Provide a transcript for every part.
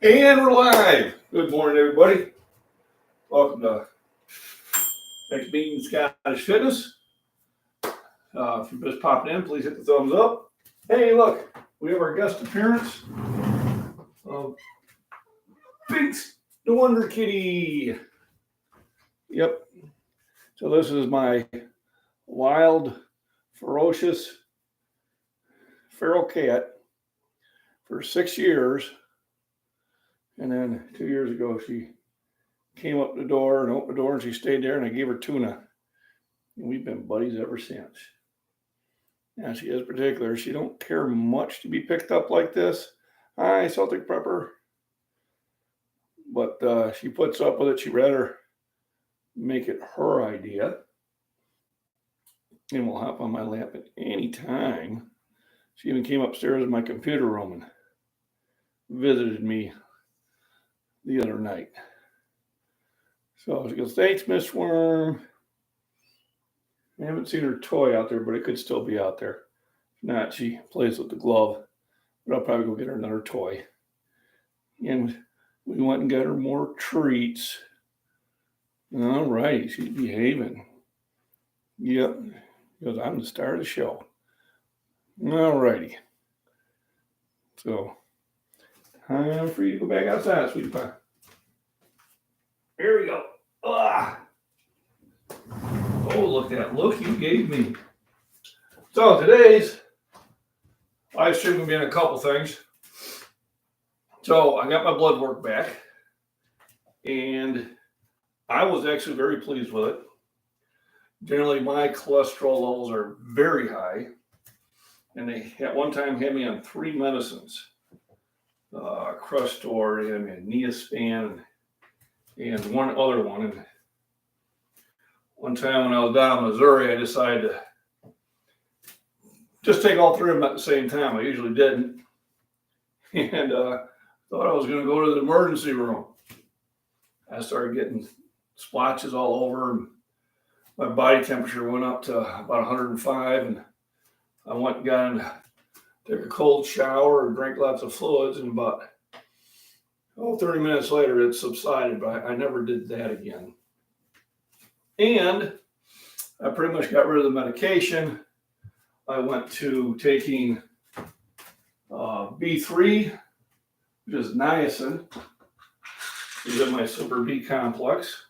And we're live. Good morning, everybody. Welcome to MacBean Scottish Fitness. If you're just popping in, please hit the thumbs up. Hey, look, we have our guest appearance of Binks the Wonder Kitty. Yep. So this is my wild, ferocious feral cat for 6 years. And then 2 years ago, she came up the door and opened the door and she stayed there and I gave her tuna. And we've been buddies ever since. Now she is particular. She don't care much to be picked up like this. Hi, Celtic Pepper. But she puts up with it. She'd rather make it her idea. And will hop on my lap at any time. She even came upstairs in my computer room and visited me the other night. So she goes, thanks, Miss Worm. I haven't seen her toy out there, but it could still be out there. If not, she plays with the glove. But I'll probably go get her another toy. And we went and got her more treats. All right, she's behaving. Yep. Because I'm the star of the show. All righty. So, time for you to go back outside, sweetie pie. Here we go. Ah. Oh, look at that look you gave me. So today's live stream will be in a couple things. So I got my blood work back, and I was actually very pleased with it. Generally, my cholesterol levels are very high, and they at one time had me on 3 medicines. Crustor, they had me on Neospan, and one other one. And one time when I was down in Missouri, I decided to just take all 3 of them at the same time. I usually didn't. And thought I was going to go to the emergency room. I started getting splotches all over, and my body temperature went up to about 105. And I went and got in, took a cold shower and drank lots of fluids. And about 30 minutes later, it subsided, but I never did that again. And I pretty much got rid of the medication. I went to taking B3, which is niacin. These are my Super B complex.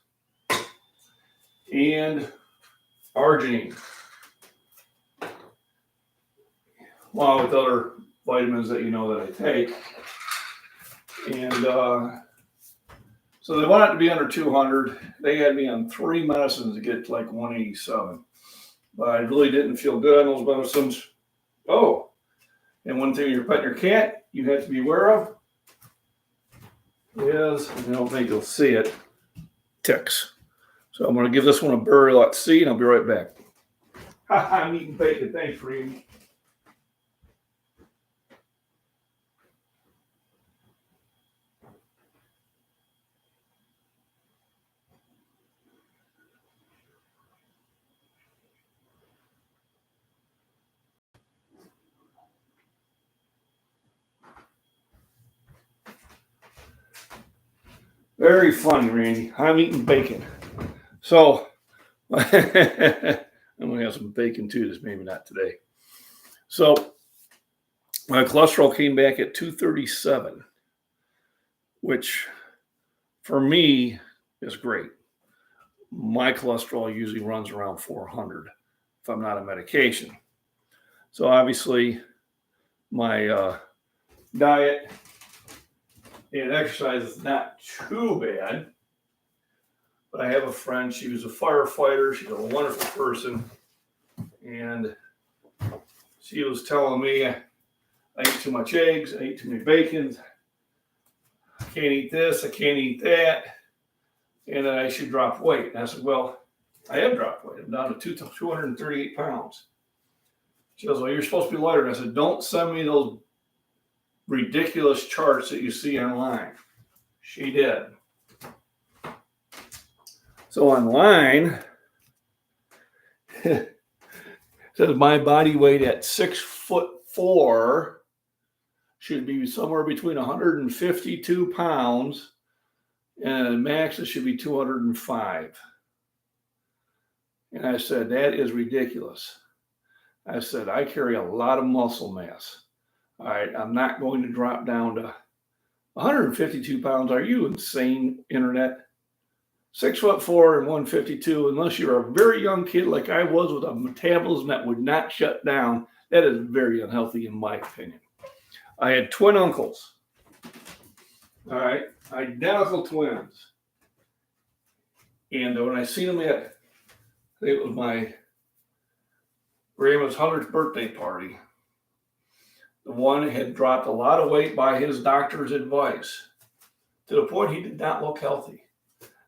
And arginine. Along with other vitamins that you know that I take. And so they wanted to be under 200. They had me on 3 medicines to get to like 187. But I really didn't feel good on those medicines. Oh, and one thing you're petting your cat, you have to be aware of is, I don't think you'll see it, ticks. So I'm going to give this one a very lot C, and I'll be right back. I'm eating bacon. Thanks for eating. Very funny, Randy. I'm eating bacon. So, I'm going to have some bacon too, just maybe not today. So, my cholesterol came back at 237, which for me is great. My cholesterol usually runs around 400 if I'm not on medication. So, obviously, my diet and exercise is not too bad. But I have a friend, she was a firefighter. She's a wonderful person. And she was telling me I eat too much eggs, I eat too many bacons, I can't eat this, I can't eat that, and that I should drop weight. And I said, well, I have dropped weight. I'm down to 238 pounds. She goes, well, you're supposed to be lighter. And I said, don't send me those ridiculous charts that you see online. She did. So online, it says my body weight at 6'4" should be somewhere between 152 pounds, and max it should be 205. And I said, that is ridiculous. I said, I carry a lot of muscle mass. All right, I'm not going to drop down to 152 pounds. Are you insane, internet? 6'4" and 152, unless you're a very young kid like I was with a metabolism that would not shut down, that is very unhealthy in my opinion. I had twin uncles. All right, identical twins. And when I seen them at, I think it was my grandma's 100th birthday party, the one had dropped a lot of weight by his doctor's advice to the point he did not look healthy.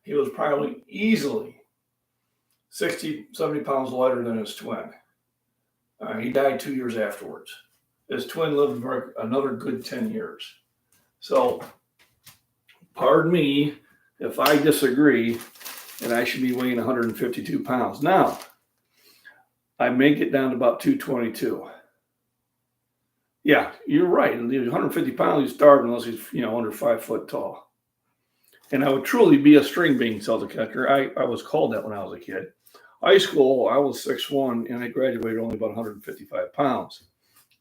He was probably easily 60, 70 pounds lighter than his twin. He died 2 years afterwards. His twin lived for another good 10 years. So, pardon me if I disagree that I should be weighing 152 pounds. Now, I may get down to about 222. Yeah, you're right. 150 pounds, he's starving unless he's under 5 foot tall. And I would truly be a string bean Celtic catcher. I was called that when I was a kid. High school, I was 6'1", and I graduated only about 155 pounds.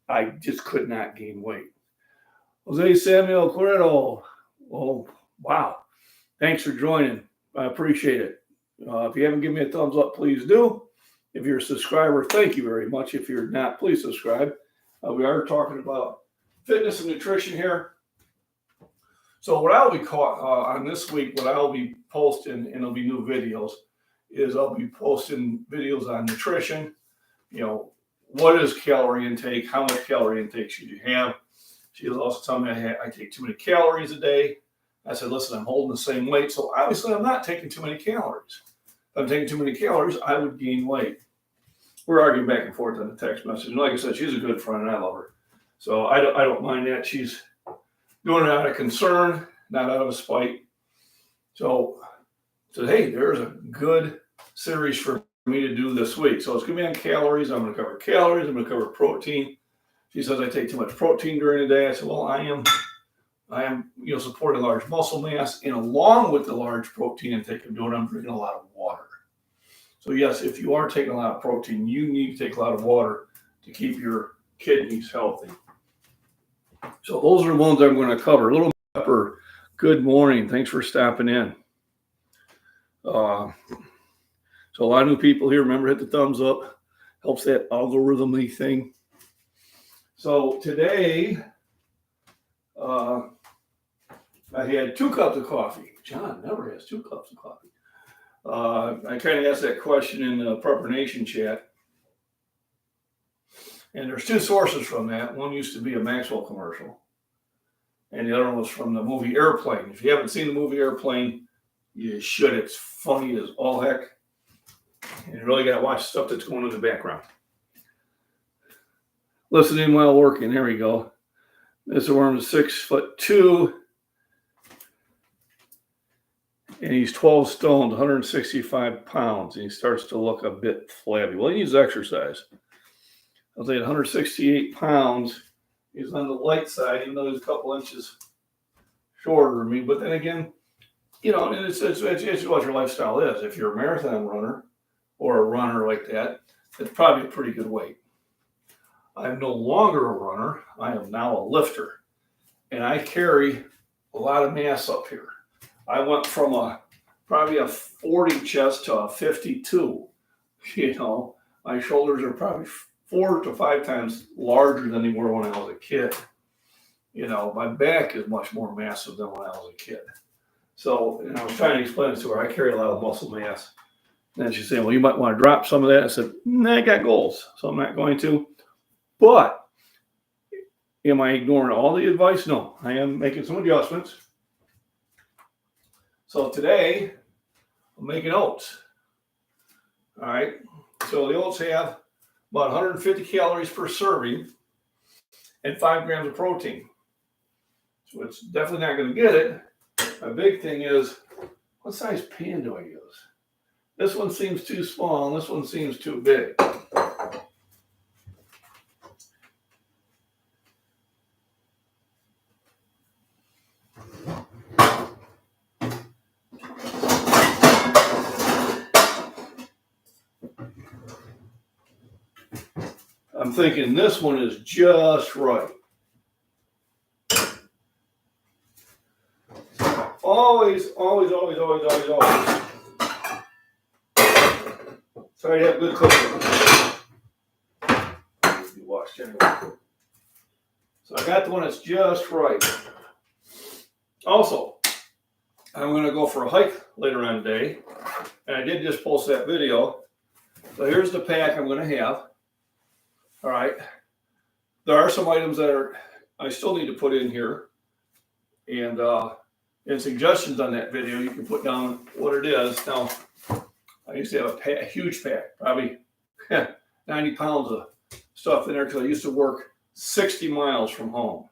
I just could not gain weight. Jose Samuel Corredo. Oh, wow. Thanks for joining. I appreciate it. If you haven't given me a thumbs up, please do. If you're a subscriber, thank you very much. If you're not, please subscribe. We are talking about fitness and nutrition here. So what I'll be on this week, what I'll be posting, and it'll be new videos, is I'll be posting videos on nutrition. What is calorie intake? How much calorie intake should you have? She was also telling me I take too many calories a day. I said, listen, I'm holding the same weight, so obviously I'm not taking too many calories. If I'm taking too many calories, I would gain weight. We're arguing back and forth on the text message. And like I said, she's a good friend, and I love her. So I don't mind that. She's doing it out of concern, not out of spite. So I said, hey, there's a good series for me to do this week. So it's going to be on calories. I'm going to cover calories. I'm going to cover protein. She says I take too much protein during the day. I said, well, I am supporting large muscle mass, and along with the large protein intake I'm doing, I'm drinking a lot of water. So yes, if you are taking a lot of protein, you need to take a lot of water to keep your kidneys healthy. So those are the ones I'm going to cover. Little Pepper, good morning. Thanks for stopping in. So a lot of new people here. Remember, hit the thumbs up. Helps that algorithm-y thing. So today, I had 2 cups of coffee. John never has 2 cups of coffee. I kind of asked that question in the Prepper Nation chat. And there's 2 sources from that. One used to be a Maxwell commercial, and the other one was from the movie Airplane. If you haven't seen the movie Airplane, you should. It's funny as all heck. And you really got to watch stuff that's going on in the background. Listening while working. There we go. Mr. Worm's 6'2", and he's 12 stone, 165 pounds, and he starts to look a bit flabby. Well, he needs exercise. I'll say 168 pounds. He's on the light side, even though he's a couple inches shorter than me. But then again, it's what your lifestyle is. If you're a marathon runner or a runner like that, it's probably a pretty good weight. I'm no longer a runner. I am now a lifter, and I carry a lot of mass up here. I went from probably a 40 chest to a 52. My shoulders are probably 4 to 5 times larger than they were when I was a kid. My back is much more massive than when I was a kid. So, I was trying to explain this to her. I carry a lot of muscle mass. And she's saying, well, you might want to drop some of that. I said, I got goals, so I'm not going to. But am I ignoring all the advice? No, I am making some adjustments. So today, I'm making oats. All right. So the oats have about 150 calories per serving and 5 grams of protein. So it's definitely not going to get it. My big thing is, what size pan do I use? This one seems too small, and this one seems too big. I'm thinking this one is just right. Always. Try to have good cooking. You watched anyway. So I got the one that's just right. Also, I'm going to go for a hike later on today, and I did just post that video. So here's the pack I'm going to have. All right. There are some items that I still need to put in here, and suggestions on that video. You can put down what it is. Now, I used to have a huge pack, probably 90 pounds of stuff in there because I used to work 60 miles from home.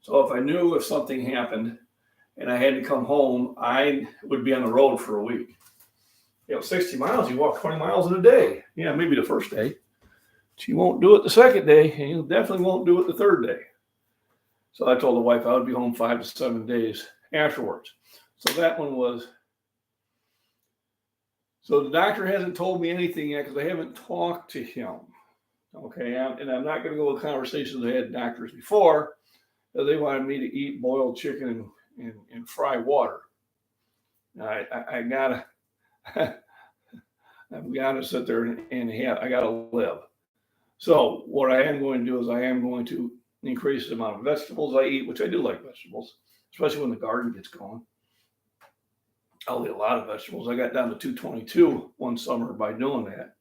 So if I knew if something happened and I had to come home, I would be on the road for a week. 60 miles, you walk 20 miles in a day. Yeah, maybe the first day. But you won't do it the second day, and you definitely won't do it the third day. So I told the wife I would be home 5 to 7 days afterwards. So that one was. So the doctor hasn't told me anything yet because I haven't talked to him. Okay, and I'm not going to go with conversations I had with doctors before. They wanted me to eat boiled chicken and fry water. I gotta, I've got to sit there and I got to live. So what I am going to do is I am going to increase the amount of vegetables I eat, which I do like vegetables, especially when the garden gets going. I'll eat a lot of vegetables. I got down to 222 one summer by doing that.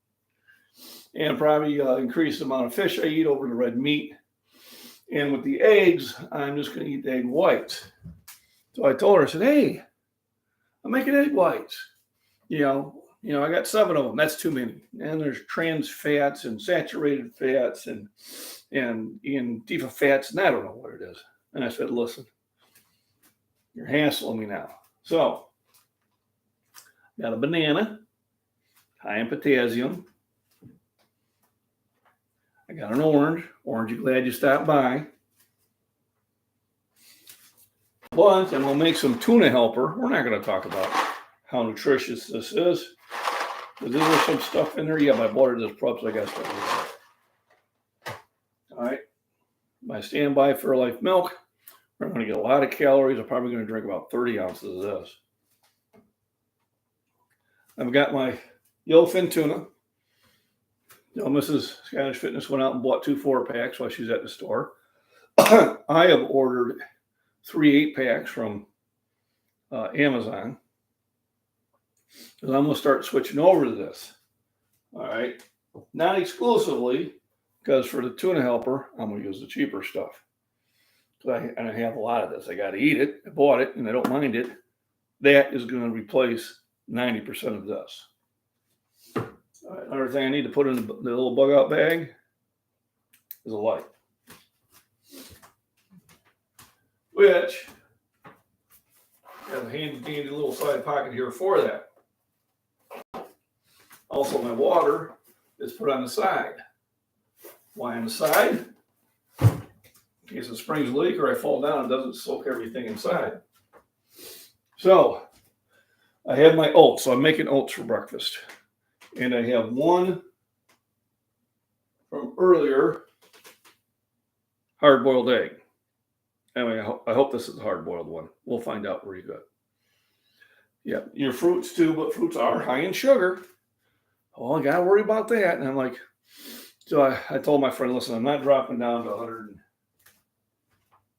And probably increase the amount of fish I eat over the red meat. And with the eggs, I'm just going to eat the egg whites. So I told her, I said, hey, I'm making egg whites. I got 7 of them. That's too many. And there's trans fats and saturated fats and deep fats, and I don't know what it is. And I said, listen, you're hassling me now. So got a banana, high in potassium. I got an orange. Orange, you glad you stopped by. But I'm going to make some tuna helper. We're not going to talk about how nutritious this is. Is there some stuff in there? Yeah, my butter does props. I got stuff in there. All right. My standby Fairlife milk. We're going to get a lot of calories. I'm probably going to drink about 30 ounces of this. I've got my yellowfin tuna. Mrs. Scottish Fitness went out and bought 2 4-packs while she's at the store. I have ordered 3 8-packs from Amazon. And I'm going to start switching over to this. All right. Not exclusively, because for the tuna helper, I'm going to use the cheaper stuff. And I have a lot of this. I got to eat it. I bought it, and I don't mind it. That is going to replace 90% of this. All right, another thing I need to put in the little bug out bag is a light. Which has a handy little side pocket here for that. Also, my water is put on the side. Why on the side? In case the springs leak or I fall down, it doesn't soak everything inside. So, I have my oats. So I'm making oats for breakfast. And I have one from earlier, hard-boiled egg. Anyway, I hope this is a hard-boiled one. We'll find out pretty good. Yeah, your fruits too, but fruits are high in sugar. Oh, I got to worry about that. And I'm like, so I told my friend, listen, I'm not dropping down to 100.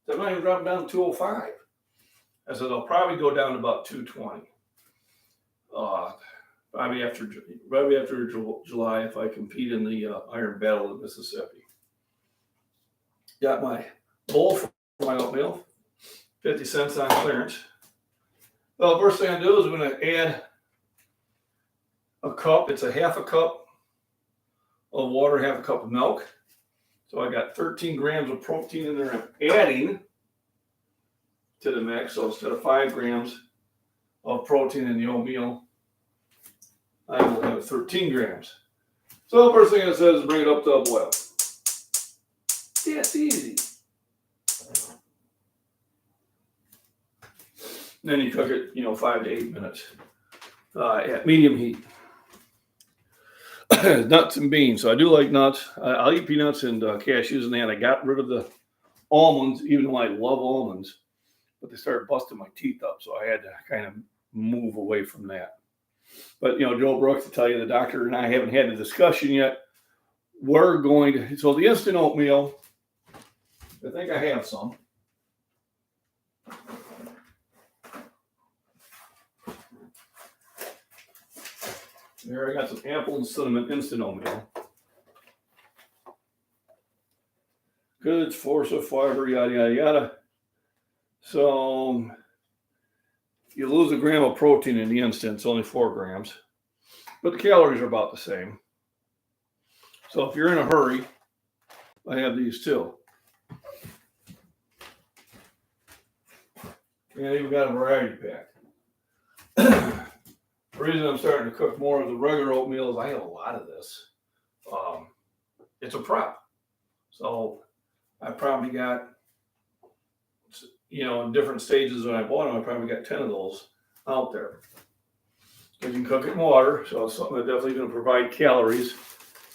I'm not even dropping down to 205. I said, I'll probably go down to about 220. Probably after July if I compete in the Iron Battle of Mississippi. Got my bowl for my oatmeal, 50 cents on clearance. Well, first thing I do is I'm going to add a cup. It's a half a cup of water, half a cup of milk. So I got 13 grams of protein in there I'm adding to the mix. So instead of 5 grams of protein in the oatmeal, I will have 13 grams. So the first thing it says is bring it up to a boil. Yeah, it's easy. Then you cook it, 5 to 8 minutes at medium heat. nuts and beans. So I do like nuts. I'll eat peanuts and cashews and that. I got rid of the almonds, even though I love almonds, but they started busting my teeth up. So I had to kind of move away from that. But, Joe Brooks, to tell you, the doctor and I haven't had a discussion yet. We're going to, so the instant oatmeal, I think I have some. There, I got some apple and cinnamon instant oatmeal. Good force of fiber, yada, yada, yada. So you lose a gram of protein in the instant. It's only 4 grams. But the calories are about the same. So if you're in a hurry, I have these too. And I even got a variety pack. The reason I'm starting to cook more of the regular oatmeal is I have a lot of this. It's a prep. So I probably got, in different stages when I bought them, I probably got 10 of those out there. Because you can cook it in water, so it's something that's definitely going to provide calories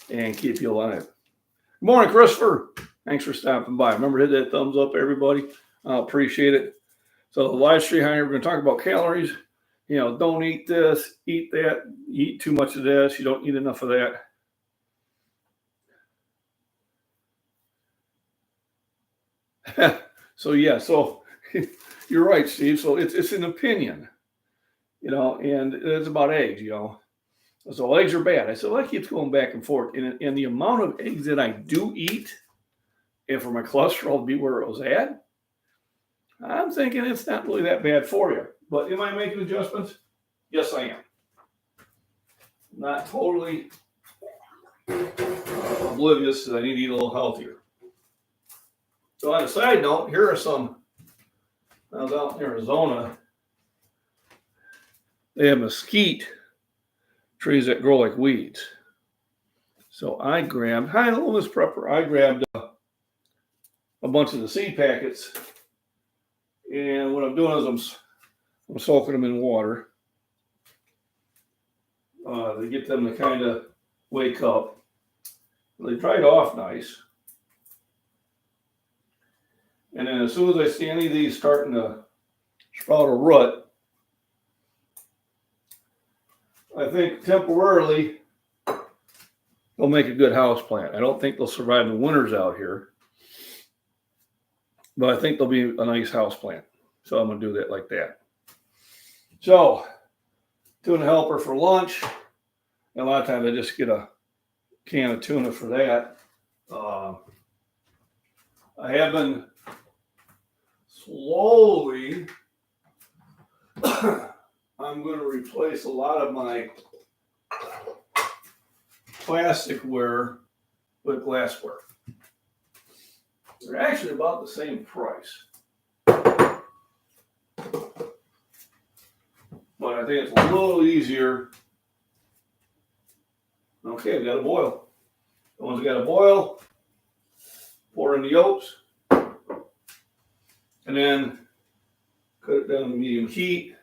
and keep you alive. Good morning, Christopher. Thanks for stopping by. Remember, hit that thumbs up, everybody. I appreciate it. So the live stream here, we're going to talk about calories. Don't eat this, eat that. You eat too much of this, you don't eat enough of that. So you're right, Steve. So it's an opinion, and it's about eggs, So eggs are bad. I said, well, I keep going back and forth. And the amount of eggs that I do eat, and for my cholesterol to be where it was at, I'm thinking it's not really that bad for you. But am I making adjustments? Yes, I am. Not totally oblivious that I need to eat a little healthier. So on a side note, here are some, I was out in Arizona, they have mesquite trees that grow like weeds. So I grabbed, hi, hello, Miss Prepper. I grabbed a bunch of the seed packets, and what I'm doing is I'm soaking them in water to get them to kind of wake up. They dried off nice. And then as soon as I see any of these starting to sprout a root, I think temporarily they'll make a good house plant. I don't think they'll survive the winters out here, but I think they'll be a nice house plant. So I'm going to do that like that. So, tuna helper for lunch. And a lot of times I just get a can of tuna for that. I have been slowly, I'm going to replace a lot of my plasticware with glassware. They're actually about the same price. But I think it's a little easier. Okay, I've got a boil. The ones that got a boil, pour in the yolks, and then cut it down to medium heat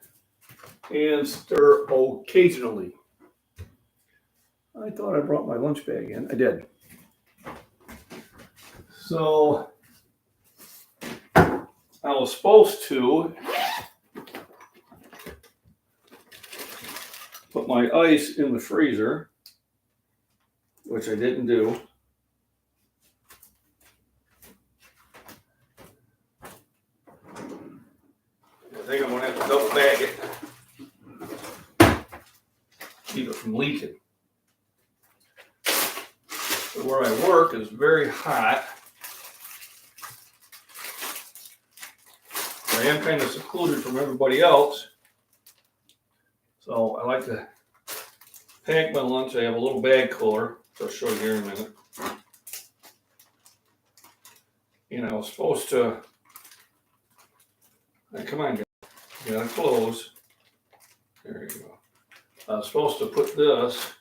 and stir occasionally. I thought I brought my lunch bag in. I did. So I was supposed to put my ice in the freezer, which I didn't do. I think I'm going to have to double bag it. Keep it from leaking. So where I work is very hot. I am kind of secluded from everybody else. So I like to pack my lunch. I have a little bag cooler, which I'll show you here in a minute. And I was supposed to, come on, guys. You gotta close. There you go. I was supposed to put this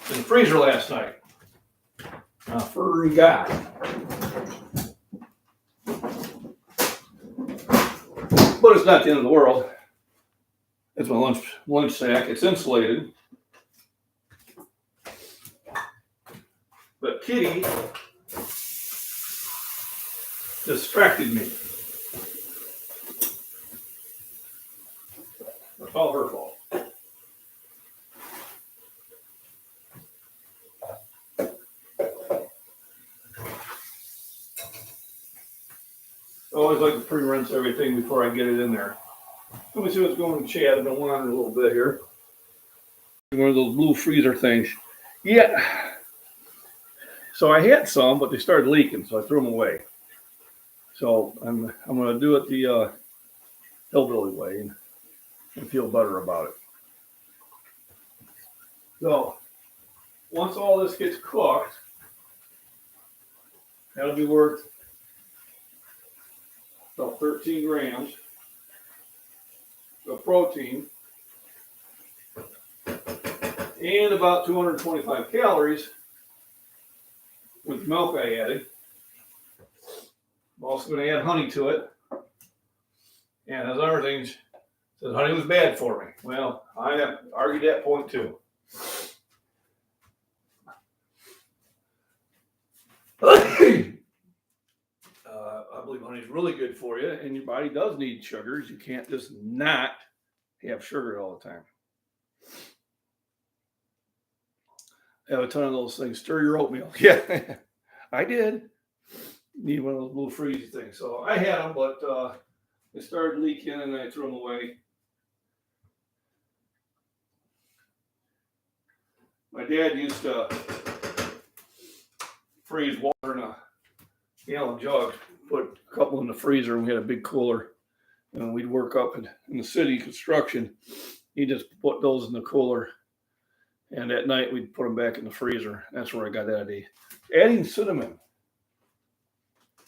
in the freezer last night. I forgot. But it's not the end of the world. That's my lunch sack. It's insulated. But Kitty distracted me. It's all her fault. I always like to pre-rinse everything before I get it in there. Let me see what's going on, Chad. I've been wandering a little bit here. One of those blue freezer things. Yeah. So I had some, but they started leaking, so I threw them away. So I'm going to do it the hillbilly way and feel better about it. So once all this gets cooked, that'll be worth about 13 grams of protein and about 225 calories with the milk I added. I'm also going to add honey to it. And as other things, said honey was bad for me. Well, I have argued that point too. I believe honey is really good for you, and your body does need sugars. You can't just not have sugar all the time. I have a ton of those things. Stir your oatmeal. Yeah, I did. Need one of those little freezy things. So I had them, but they started leaking, and I threw them away. My dad used to freeze water in a gallon jug, put a couple in the freezer, and we had a big cooler. And we'd work up in the city construction. He just put those in the cooler, and at night we'd put them back in the freezer. That's where I got that idea. Adding cinnamon.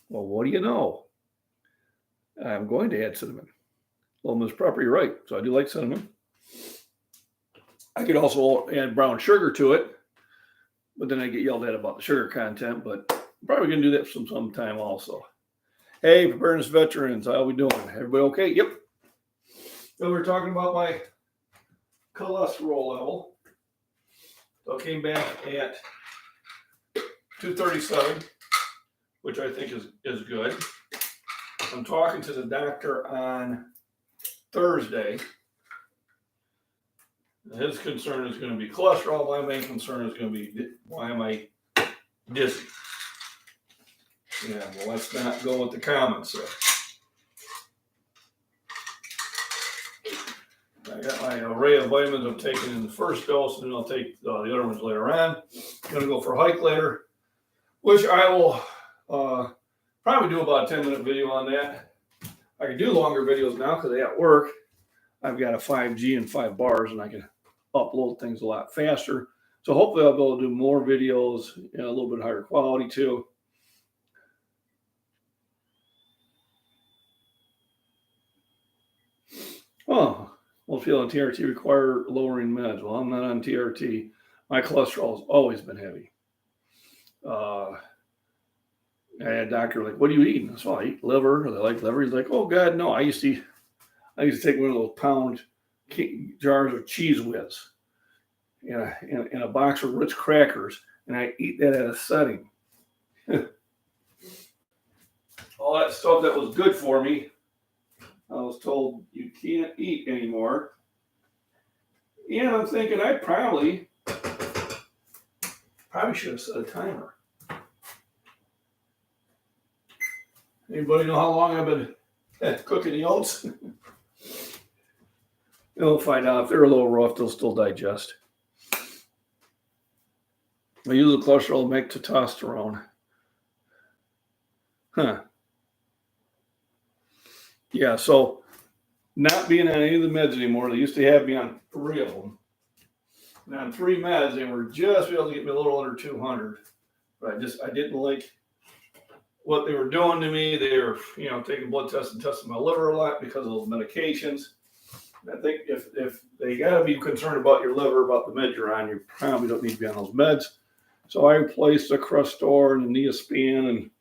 Well, what do you know? I'm going to add cinnamon. Well, Ms. Proper, you're right. So I do like cinnamon. I could also add brown sugar to it, but then I get yelled at about the sugar content. But I'm probably going to do that sometime also. Hey, Preparedness Veterans, how we doing? Everybody okay? Yep. So we're talking about my cholesterol level. So I came back at 237, which I think is good. I'm talking to the doctor on Thursday. His concern is going to be cholesterol. My main concern is going to be, why am I dizzy? Yeah, well, let's not go with the comments there. I got my array of vitamins I'm taking in the first dose, and then I'll take the other ones later on. I'm going to go for a hike later, which I will probably do about a 10-minute video on that. I can do longer videos now because at work, I've got a 5G and 5 bars, and I can upload things a lot faster. So hopefully I'll be able to do more videos in a little bit higher quality too. Oh, most people on TRT require lowering meds. Well, I'm not on TRT. My cholesterol has always been heavy. I had a doctor like, what do you eat? So I eat liver. They like liver. He's like, oh God, no. I used to take one of those pound jars of Cheese Whiz and a box of Ritz crackers, and I eat that at a setting. All that stuff that was good for me, I was told you can't eat anymore. And I'm thinking I probably should have set a timer. Anybody know how long I've been cooking the oats? We'll find out. If they're a little rough, they'll still digest. I use the cholesterol to make testosterone. Huh. Yeah, so not being on any of the meds anymore. They used to have me on 3 of them. And on 3 meds, they were just able to get me a little under 200. But I didn't like what they were doing to me. They were, taking blood tests and testing my liver a lot because of those medications. And I think if they got to be concerned about your liver, about the meds you're on, you probably don't need to be on those meds. So I replaced the Crestor and the Neospan, and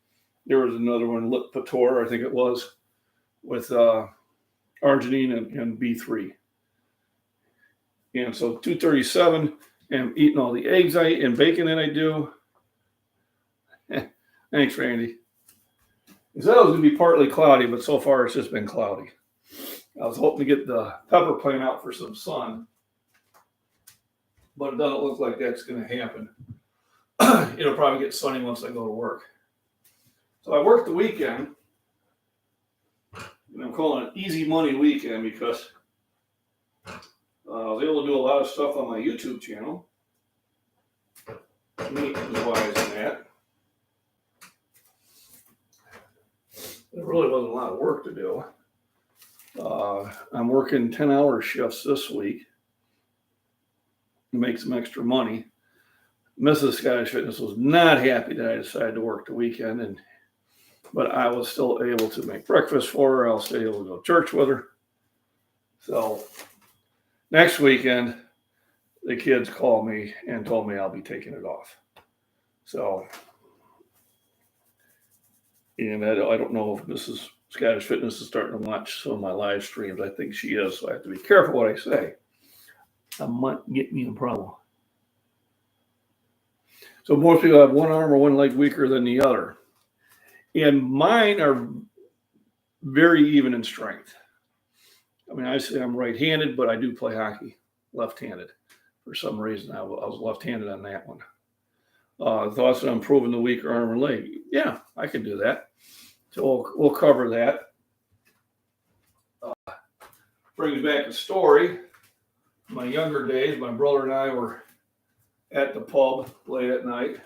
there was another one, Lipitor, I think it was, with arginine and B3. And so 2:37, and I'm eating all the eggs and bacon that I do. Thanks, Randy. He said it was going to be partly cloudy, but so far it's just been cloudy. I was hoping to get the pepper plant out for some sun, but it doesn't look like that's going to happen. It'll probably get sunny once I go to work. So I worked the weekend, and I'm calling it easy money weekend because I was able to do a lot of stuff on my YouTube channel, maintenance-wise and that. There really wasn't a lot of work to do. I'm working 10-hour shifts this week to make some extra money. Mrs. Scottish Fitness was not happy that I decided to work the weekend, but I was still able to make breakfast for her. I was still able to go to church with her. So next weekend, the kids called me and told me I'll be taking it off. So, and I don't know if Mrs. Scottish Fitness is starting to watch some of my live streams. I think she is, so I have to be careful what I say. I might get me in trouble. So most people have one arm or one leg weaker than the other. And mine are very even in strength. I mean, I say I'm right-handed, but I do play hockey left-handed. For some reason, I was left-handed on that one. Thoughts on improving the weaker arm or leg? Yeah, I can do that. So we'll cover that. Brings back a story. My younger days, my brother and I were at the pub late at night,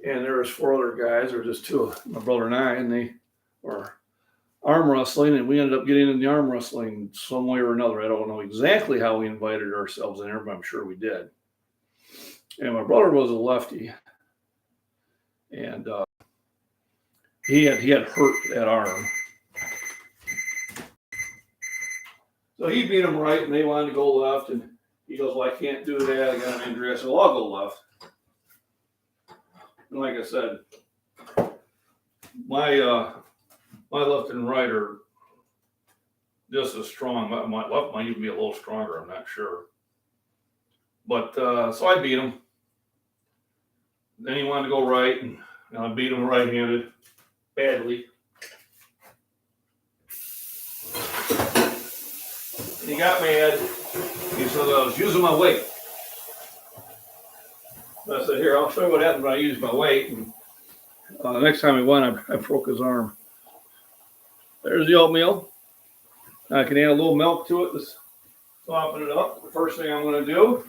and there was 4 other guys. There were just 2, my brother and I, and they were arm wrestling, and we ended up getting in the arm wrestling some way or another. I don't know exactly how we invited ourselves in there, but I'm sure we did. And my brother was a lefty, and he had hurt that arm. So he beat him right, and they wanted to go left, and he goes, "Well, I can't do that. I got an injury." I said, "Well, I'll go left." And like I said, my left and right are just as strong. My left might even be a little stronger. I'm not sure. But so I beat him. Then he wanted to go right, and I beat him right-handed badly. And he got mad. He said I was using my weight. And I said, "Here, I'll show you what happens when I use my weight." And the next time he went, I broke his arm. There's the oatmeal. I can add a little milk to it to soften it up. The first thing I'm going to do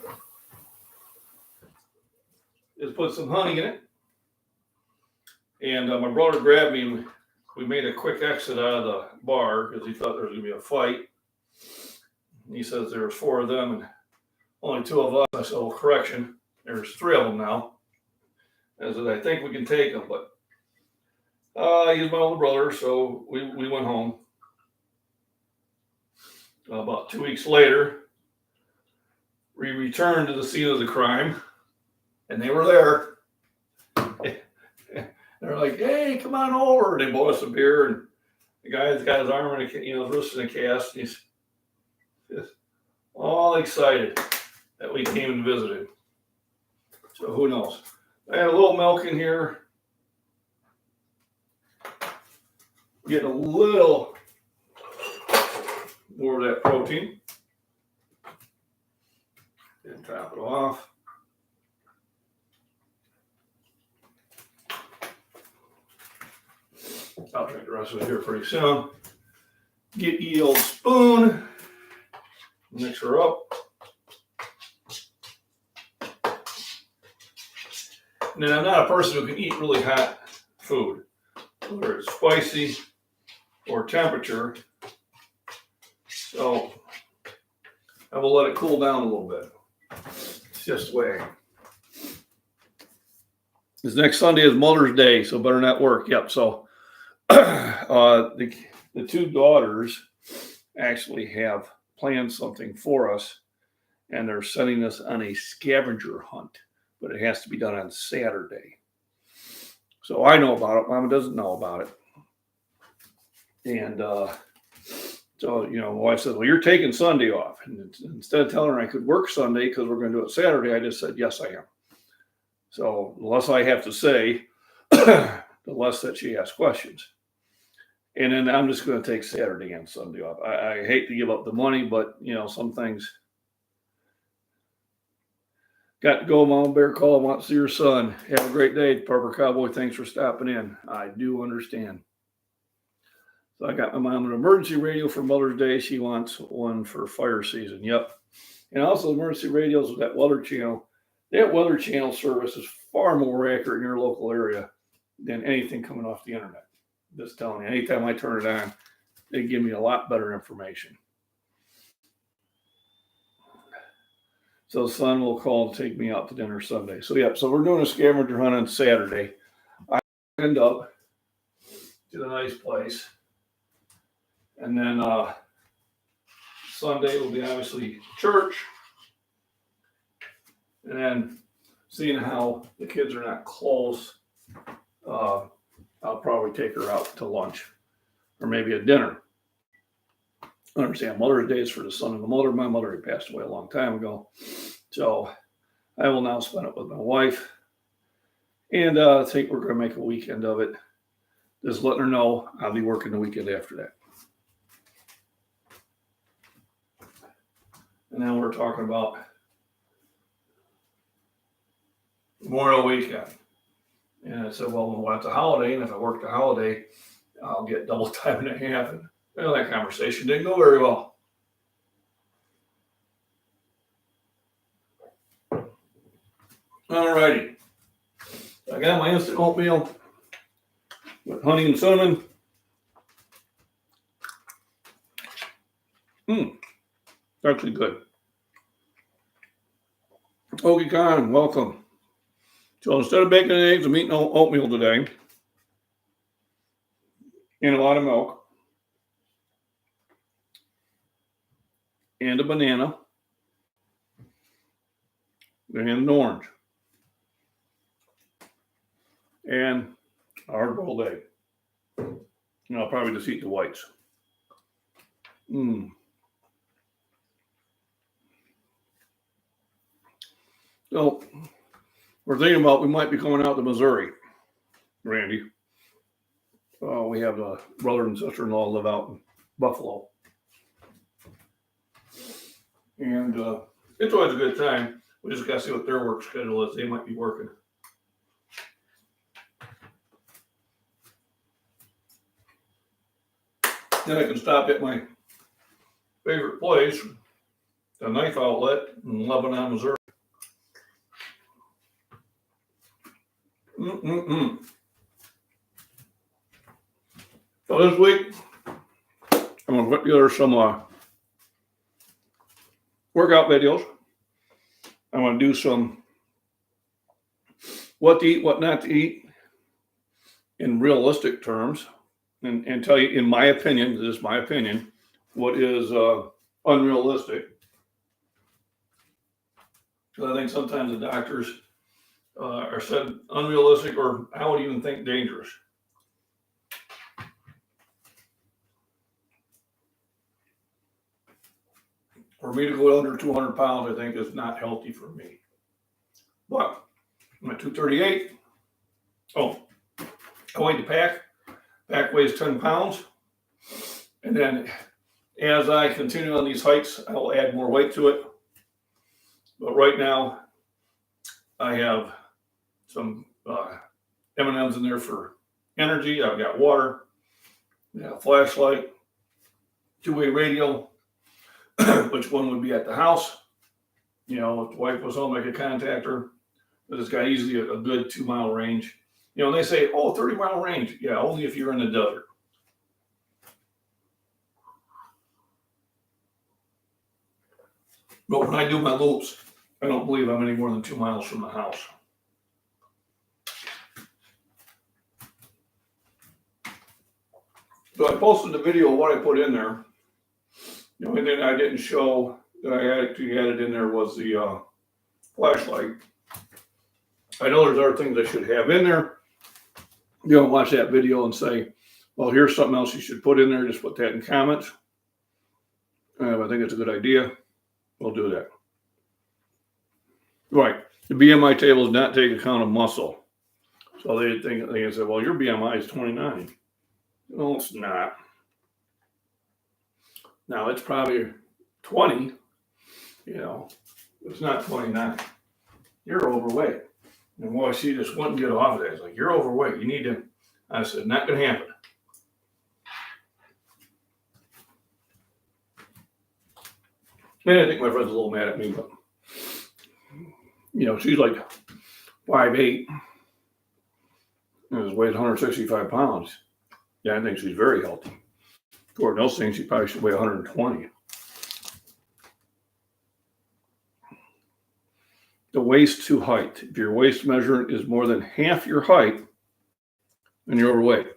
is put some honey in it. And my brother grabbed me, and we made a quick exit out of the bar because he thought there was going to be a fight. He says there was 4 of them and only 2 of us. I said, "Well, correction, there's 3 of them now." I said, "I think we can take them," but he's my older brother, so we went home. About 2 weeks later, we returned to the scene of the crime, and they were there. They're like, "Hey, come on over." They bought us a beer, and the guy's got his arm in his wrist in a cast. And he's just all excited that we came and visited. So who knows? I had a little milk in here. Getting a little more of that protein. And top it off. I'll drink the rest of it here pretty soon. Get the old spoon. Mix her up. And then I'm not a person who can eat really hot food, whether it's spicy or temperature. So I will let it cool down a little bit. It's just the way I am. This next Sunday is Mother's Day, so better not work. Yep. So the 2 daughters actually have planned something for us, and they're sending us on a scavenger hunt, but it has to be done on Saturday. So I know about it. Mama doesn't know about it. And So, my wife said, well, you're taking Sunday off. And instead of telling her I could work Sunday because we're going to do it Saturday, I just said, yes, I am. So the less I have to say, the less that she asks questions. And then I'm just going to take Saturday and Sunday off. I hate to give up the money, but, some things. Got to go, Mom Bear call. Want to see your son. Have a great day, Purple Cowboy. Thanks for stopping in. I do understand. So I got my mom an emergency radio for Mother's Day. She wants one for fire season. Yep. And also emergency radios with that Weather Channel. That Weather Channel service is far more accurate in your local area than anything coming off the internet. Just telling you, anytime I turn it on, they give me a lot better information. So son will call to take me out to dinner Sunday. So we're doing a scavenger hunt on Saturday. I end up to a nice place. And then Sunday will be obviously church. And then seeing how the kids are not close, I'll probably take her out to lunch or maybe a dinner. I understand Mother's Day is for the son of the mother. My mother had passed away a long time ago. So I will now spend it with my wife. And I think we're going to make a weekend of it. Just letting her know I'll be working the weekend after that. And now we're talking about Memorial Weekend. And I said, well, it's a holiday, and if I work the holiday, I'll get double time and a half. And that conversation didn't go very well. All righty. I got my instant oatmeal with honey and cinnamon. Actually good. Okie Con, welcome. So instead of bacon and eggs, I'm eating oatmeal today. And a lot of milk. And a banana. And an orange. And a hard-boiled egg. And I'll probably just eat the whites. So we're thinking about we might be coming out to Missouri, Randy. We have a brother and sister-in-law live out in Buffalo. And it's always a good time. We just got to see what their work schedule is. They might be working. Then I can stop at my favorite place, the Knife Outlet in Lebanon, Missouri. So this week, I'm going to put together some workout videos. I'm going to do some what to eat, what not to eat in realistic terms, and tell you, in my opinion, this is my opinion, what is unrealistic. Because I think sometimes the doctors are said unrealistic, or I would even think dangerous. For me to go under 200 pounds, I think is not healthy for me. But I'm at 238. Oh, I weighed the pack. Pack weighs 10 pounds. And then as I continue on these hikes, I'll add more weight to it. But right now, I have some M&Ms in there for energy. I've got water, a flashlight, two-way radio, which one would be at the house. If the wife was home, I could contact her. But it's got easily a good 2-mile range. They say, 30-mile range. Yeah, only if you're in the desert. But when I do my loops, I don't believe I'm any more than 2 miles from the house. So I posted the video of what I put in there. The only thing I didn't show that I actually added in there was the flashlight. I know there's other things I should have in there. You don't watch that video and say, well, here's something else you should put in there. Just put that in comments. And if I think it's a good idea, we'll do that. Right. The BMI table does not take account of muscle. So they can say, well, your BMI is 29. No, it's not. Now it's probably 20, it's not 29. You're overweight. And boy, she just wouldn't get off of that. It's like, you're overweight. You need to. I said, not going to happen. And I think my friend's a little mad at me, but, she's like 5'8", and weighs 165 pounds. Yeah, I think she's very healthy. According to those things, she probably should weigh 120. The waist to height. If your waist measurement is more than half your height, then you're overweight.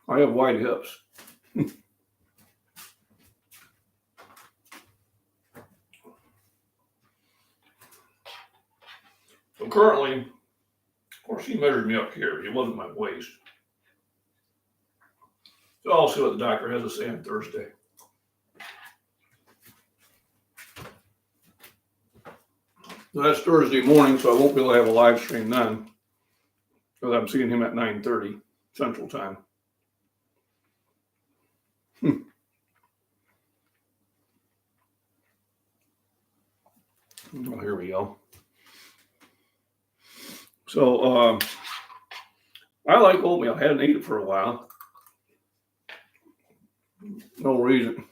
I have wide hips. So currently, of course, she measured me up here. It wasn't my waist. So I'll see what the doctor has to say on Thursday. So that's Thursday morning, so I won't be able to have a live stream then, because I'm seeing him at 9:30 Central Time. Oh, here we go. So I like oatmeal. I hadn't eaten it for a while. No reason.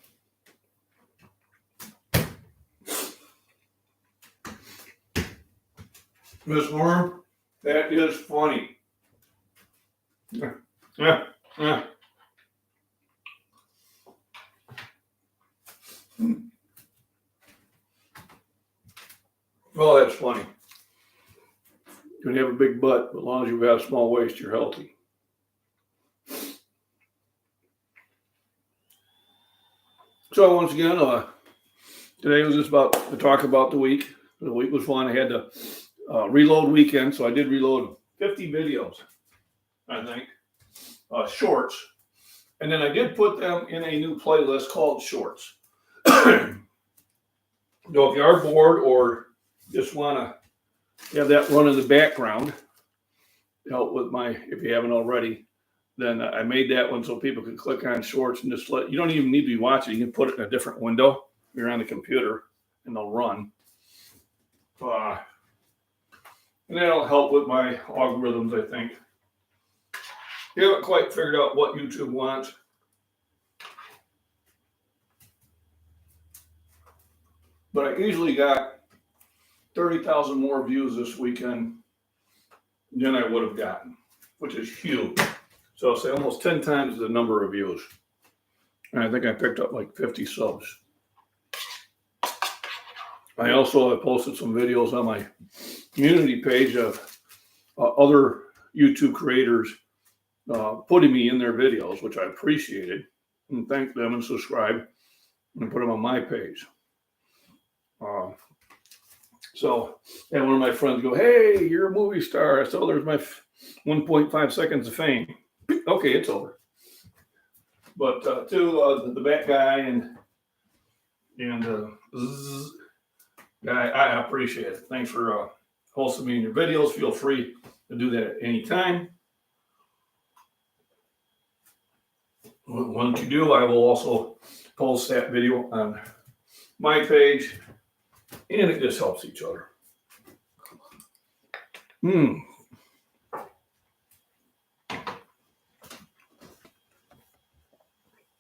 Miss Worm, that is funny. Yeah. Oh, that's funny. You can have a big butt, but as long as you've got a small waist, you're healthy. So once again, today was just about to talk about the week. The week was fun. I had to reload weekend, so I did reload 50 videos, I think, shorts. And then I did put them in a new playlist called Shorts. So if you are bored or just want to have that run in the background, help with if you haven't already, then I made that one so people can click on Shorts and just you don't even need to be watching. You can put it in a different window. You're on the computer and they'll run. And that'll help with my algorithms, I think. You haven't quite figured out what YouTube wants. But I easily got 30,000 more views this weekend than I would have gotten, which is huge. So I'll say almost 10 times the number of views. And I think I picked up like 50 subs. I also have posted some videos on my community page of other YouTube creators putting me in their videos, which I appreciated, and thank them and subscribe and put them on my page. So, and one of my friends go, "Hey, you're a movie star." So there's my 1.5 seconds of fame. Okay, it's over. But to the Bat guy and guy, I appreciate it. Thanks for hosting me in your videos. Feel free to do that at any time. Once you do, I will also post that video on my page, and it just helps each other.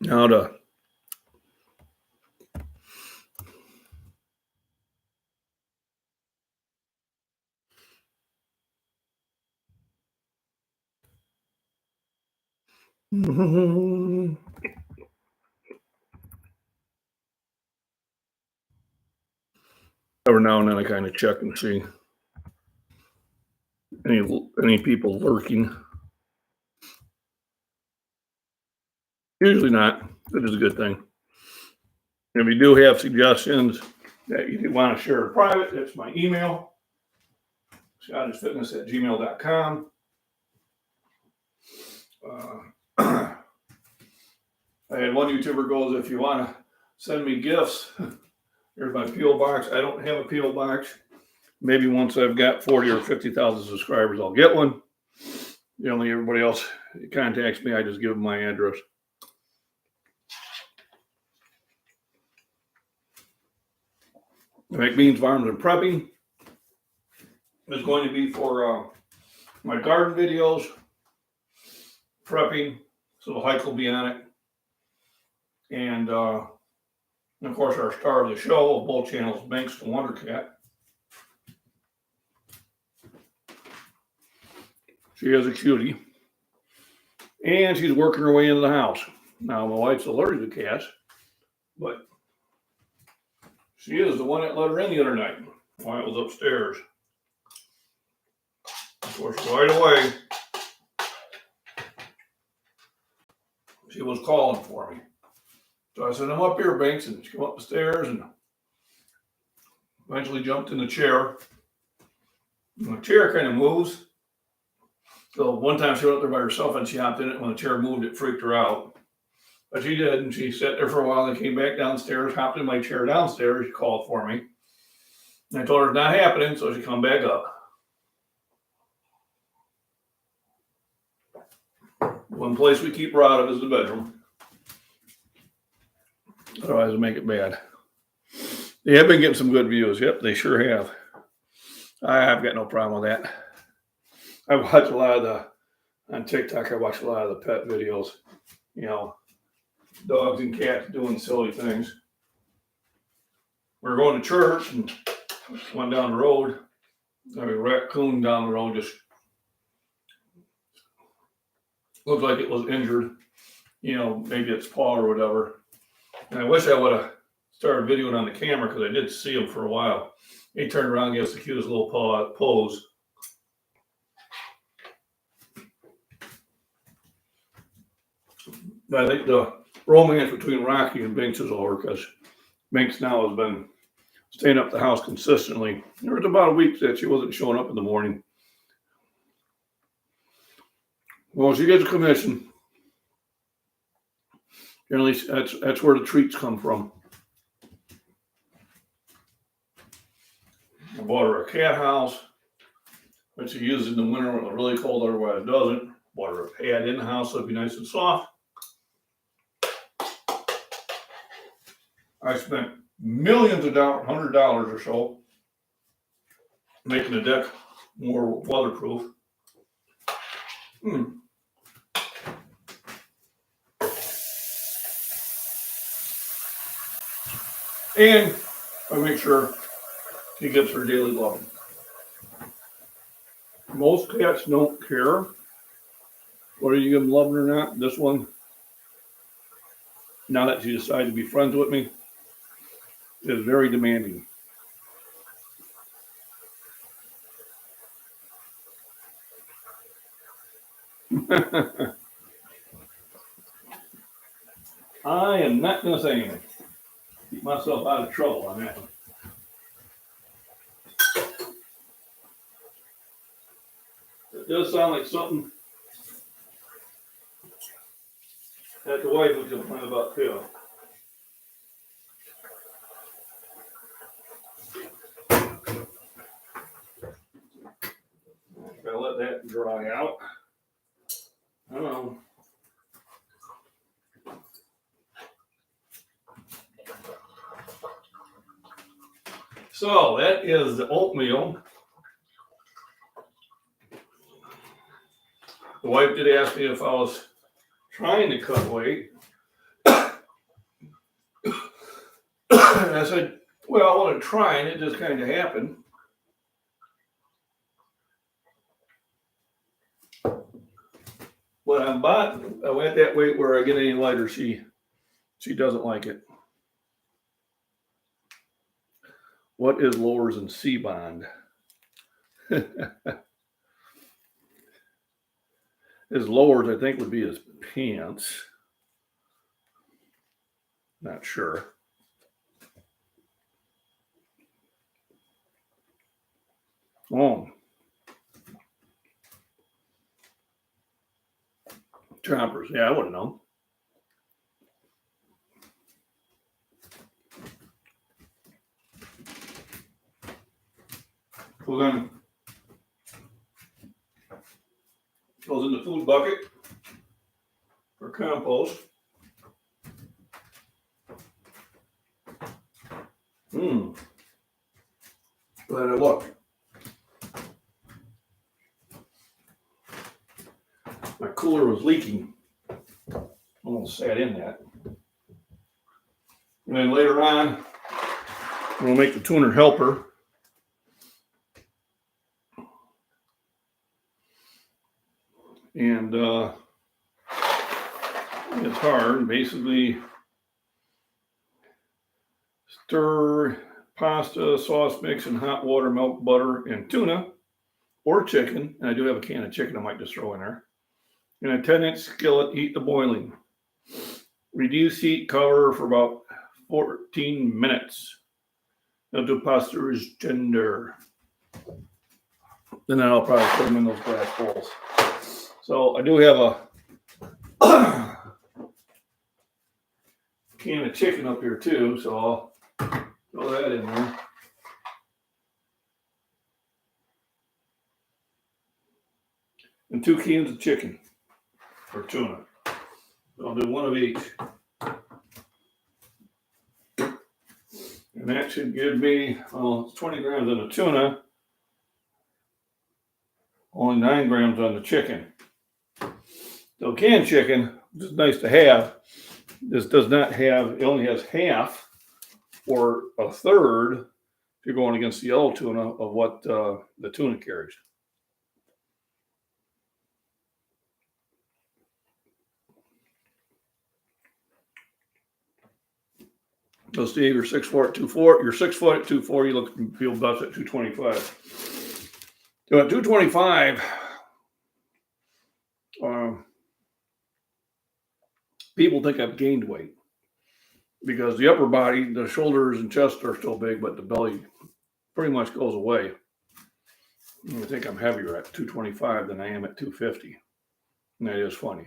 Now every now and then I kind of check and see any people lurking. Usually not. That is a good thing. If you do have suggestions that you want to share in private, that's my email, scottisfitness@gmail.com. I had one YouTuber goes, if you want to send me gifts, here's my P.O. box. I don't have a P.O. box. Maybe once I've got 40 or 50,000 subscribers, I'll get one. Everybody else contacts me, I just give them my address. MacBean's Farms and Prepping is going to be for my garden videos, prepping, so the hike will be on it. And of course, our star of the show of both channels, Banks the Wonder Cat. She is a cutie. And she's working her way into the house. Now, my wife's allergic to cats, but she is the one that let her in the other night while I was upstairs. Of course, right away, she was calling for me. So I said, I'm up here, Banks, and she came up the stairs and eventually jumped in the chair. And the chair kind of moves. So one time she went up there by herself and she hopped in it. When the chair moved, it freaked her out. But she did, and she sat there for a while and came back downstairs, hopped in my chair downstairs. She called for me. And I told her it's not happening, so she come back up. One place we keep her out of is the bedroom. Otherwise, it'll make it bad. They have been getting some good views. Yep, they sure have. I've got no problem with that. I watch a lot of on TikTok, I watch a lot of the pet videos. Dogs and cats doing silly things. We were going to church and went down the road. A raccoon down the road just looked like it was injured. Maybe its paw or whatever. And I wish I would have started videoing on the camera because I did see him for a while. He turned around and gave us the cutest little pose. But I think the romance between Rocky and Binks is over because Binks now has been staying up the house consistently. There was about a week that she wasn't showing up in the morning. Well, she gets a commission. Generally, that's where the treats come from. I bought her a cat house, which she uses in the winter when it's really cold, otherwise it doesn't. Bought her a pad in the house so it'd be nice and soft. I spent millions of dollars, $100 or so, making the deck more weatherproof. And I make sure she gets her daily loving. Most cats don't care whether you give them loving or not. This one, now that she decided to be friends with me, is very demanding. I am not going to say anything. Keep myself out of trouble on that one. It does sound like something that the wife would complain about too. Gotta let that dry out. I don't know. So that is the oatmeal. The wife did ask me if I was trying to cut weight. And I said, well, I wasn't trying, it just kind of happened. But I'm at that weight where I get any lighter, she doesn't like it. What is lowers in C-bond? His lowers, I think, would be his pants. Not sure. Oh. Choppers. Yeah, I wouldn't know. then goes in the food bucket for compost. Glad I looked. My cooler was leaking. Almost sat in that. And then later on, we'll make the tuner helper. And it's hard. Basically, stir pasta, sauce mix, and hot water, milk, butter, and tuna, or chicken. And I do have a can of chicken I might just throw in there. In a 10-inch skillet, heat the boiling. Reduce heat, cover for about 14 minutes until pasta is tender. Then I'll probably put them in those glass bowls. So I do have a can of chicken up here too, so I'll throw that in there. And 2 cans of chicken or tuna. So I'll do one of each. And that should give me, it's 20 grams of the tuna, only 9 grams on the chicken. So canned chicken, which is nice to have, this does not have, it only has half or a third, if you're going against the yellow tuna, of what the tuna carries. So Steve, you're 6'4" at 240. You're 6 foot at 240. You look and feel best at 225. So at 225, people think I've gained weight because the upper body, the shoulders and chest are still big, but the belly pretty much goes away. I think I'm heavier at 225 than I am at 250. And that is funny.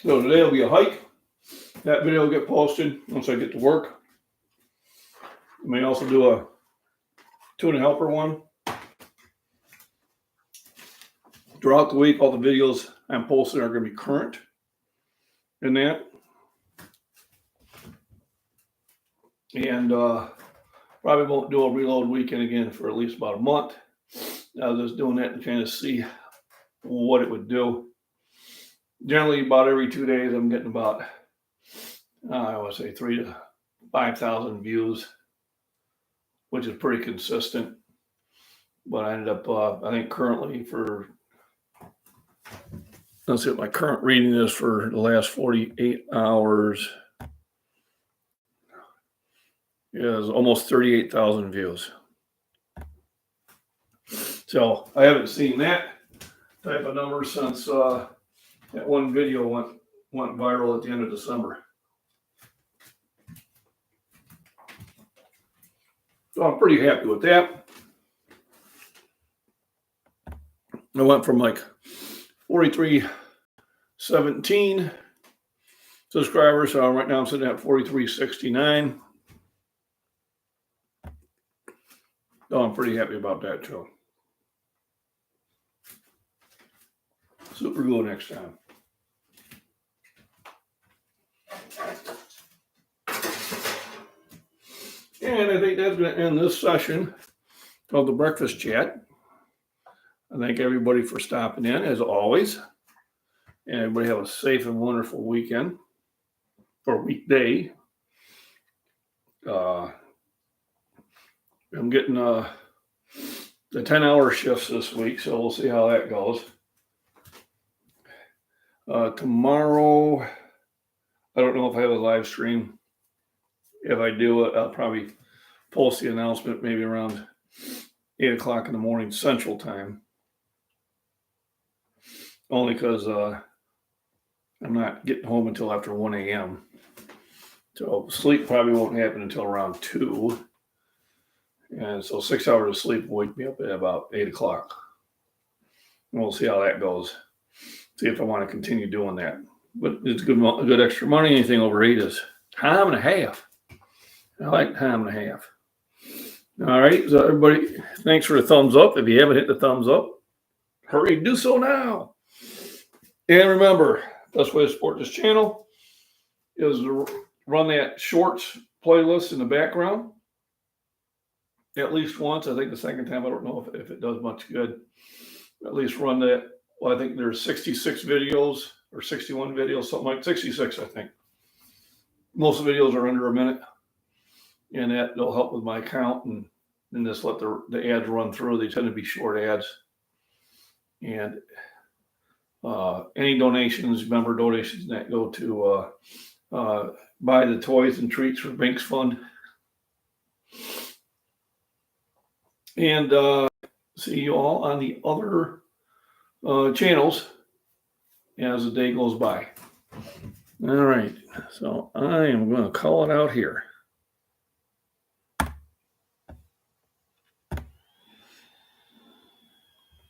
So today will be a hike. That video will get posted once I get to work. I may also do a tuna helper one. Throughout the week, all the videos I'm posting are going to be current in that. And probably won't do a reload weekend again for at least about a month. I was just doing that to kind of see what it would do. Generally, about every 2 days, I'm getting about, I would say 3,000 to 5,000 views, which is pretty consistent. But I ended up, I think currently for, let's see what my current reading is for the last 48 hours, is almost 38,000 views. So I haven't seen that type of number since that one video went viral at the end of December. So I'm pretty happy with that. I went from like 4,317 subscribers. So right now I'm sitting at 4,369. So I'm pretty happy about that too. Super glue next time. And I think that's going to end this session of the breakfast chat. I thank everybody for stopping in, as always. And everybody have a safe and wonderful weekend or weekday. I'm getting the 10-hour shifts this week, so we'll see how that goes. Tomorrow, I don't know if I have a live stream. If I do it, I'll probably post the announcement maybe around 8 o'clock in the morning Central Time. Only because I'm not getting home until after 1 a.m. So sleep probably won't happen until around 2. And so 6 hours of sleep will wake me up at about 8 o'clock. And we'll see how that goes. See if I want to continue doing that. but it's good extra money. Anything over 8 is time and a half. I like time and a half. All right, so everybody, thanks for the thumbs up. If you haven't hit the thumbs up, hurry, do so now. And remember, best way to support this channel is to run that shorts playlist in the background at least once. I think the second time, I don't know if it does much good. At least run that. Well, I think there's 66 videos or 61 videos, something like 66, I think. Most of the videos are under a minute. And that'll help with my count and just let the ads run through. They tend to be short ads. And any donations, member donations that go to buy the toys and treats for Binks Fund. And see you all on the other channels as the day goes by. All right, so I am going to call it out here.